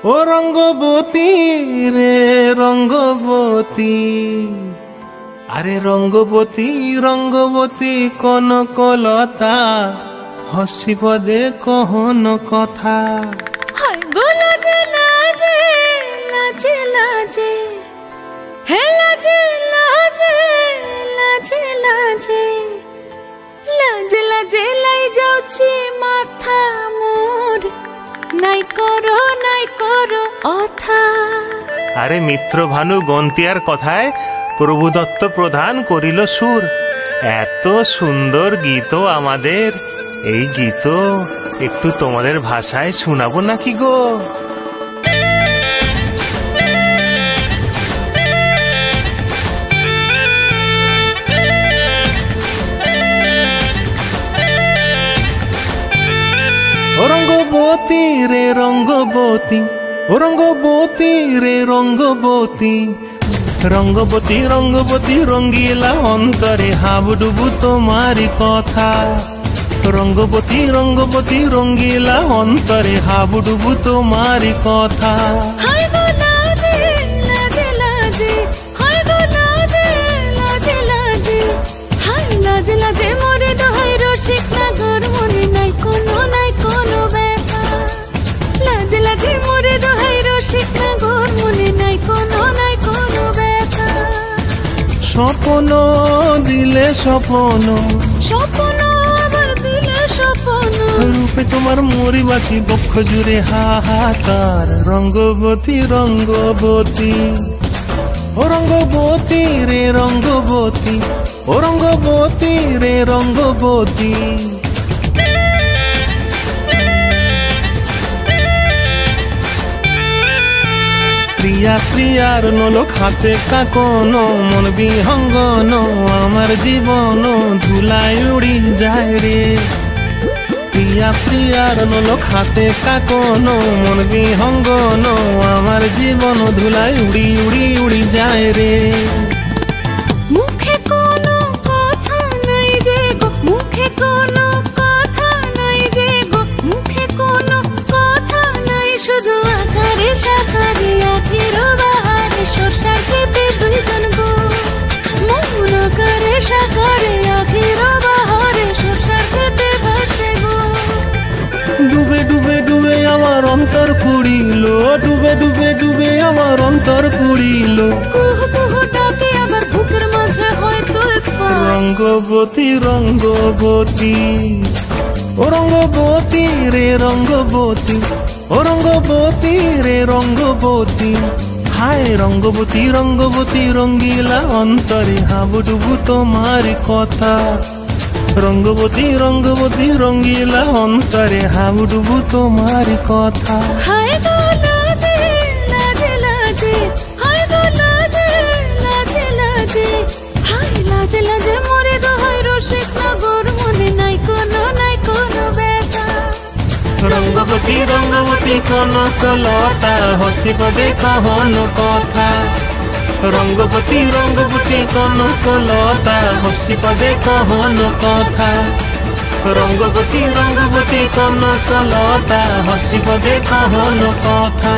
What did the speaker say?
ও রঙ্গবতী রে রঙ্গবতী, আরে রঙ্গবতী রঙ্গবতী কনকলতা, হসিব দে কহন কথা। হায় গো লাজে লাজে লাজে লাজে, হে লাজে লাজে লাজে লাজে, লাজে লাজে লাই যাଉଛି মাথা মোর, নাই করো অথা। আরে মিত্র ভানু গন্তিয়ার কথায় প্রভুদত্ত প্রধান করিল সুর। এত সুন্দর গীত আমাদের, এই গীত একটু তোমাদের ভাষায় শোনাবো নাকি গো? ও রঙ্গবতী রে রঙ্গবতী, ও রঙ্গবতী রে রঙ্গবতী, রঙ্গবতী রঙ্গবতী রঙ্গিলা অন্তরে হাবুডুবু তোমারি কথা। রঙ্গবতী রঙ্গবতী রঙ্গিলা অন্তরে হাবুডুবু তোমারি কথা। হায় গো লাজে লাজে লাজে, হায় গো লাজে লাজে লাজে, হায় লাজে লাজে মোরে দোহাই রসিক নাগর, মনে নাই কোনো ব্যথা। লাজে লাজে মোরে দোহাই রসিক নাগর, মনে নাই কোনো ব্যথা। স্বপ্ন দিলে স্বপ্ন, স্বপ্ন আবার দিলে স্বপ্ন, রূপে তোমার মরি বাছি বক্ষ জুড়ে হাহাকার। রঙ্গবতী রঙ্গবতী, ও রঙ্গবতী রে রঙ্গবতী, ও রঙ্গবতী রে রঙ্গবতী। প্রিয়া প্রিয়ার নলক হাতে কাকন, মন বিহঙ্গন আমার জীবন ধুলায় উড়ি যায় রে। প্রিয়া প্রিয়ার নলক হাতে কাকন, মন বিহঙ্গন আমার জীবন ধুলায় উড়ি উড়ি উড়ি যায় রে। মুখে কোনো কথা নাই যে গো, মুখে কোনো কথা নাই যে গো, মুখে কোনো কথা নাই, শুধু আকারে সাকারে আখির বাহারে সরষার খেতে দুইজন গো। মন আকারে সাকারে আখির বাহারে সরষার খেতে ভাসে গো। ডুবে ডুবে ডুবে আমার অন্তর পুড়িল, ডুবে ডুবে ডুবে আমার অন্তর পুড়িল। কুহু কুহু ডাকে আবার বুকের মাঝে হয়তো রঙ্গবতী রঙ্গবতী, ও রঙ্গবতী রে রঙ্গবতী, ও রঙ্গবতী রে রঙ্গবতী। হায় রঙ্গবতী রঙ্গবতী রঙ্গিলা অন্তরে হাবুডুবু তোমারি কথা। রঙ্গবতী রঙ্গবতী রঙ্গিলা অন্তরে হাবুডুবু তোমারি কথা। হায় গো লাজে লাজে লাজে, হায় গো লাজে লাজে লাজে, হায় লাজে লাজে মোরে দোহাই রসিক নগর, মনে নাই কোনো ব্যথা। রঙ্গবতী রঙ্গবতী কনকলতা, হসিব দে কহন কথা। রঙ্গবতী রঙ্গবতী কনকলতা, হসিব দে কহন কথা। রঙ্গবতী রঙ্গবতী কনকলতা, হসিব দে কহন কথা।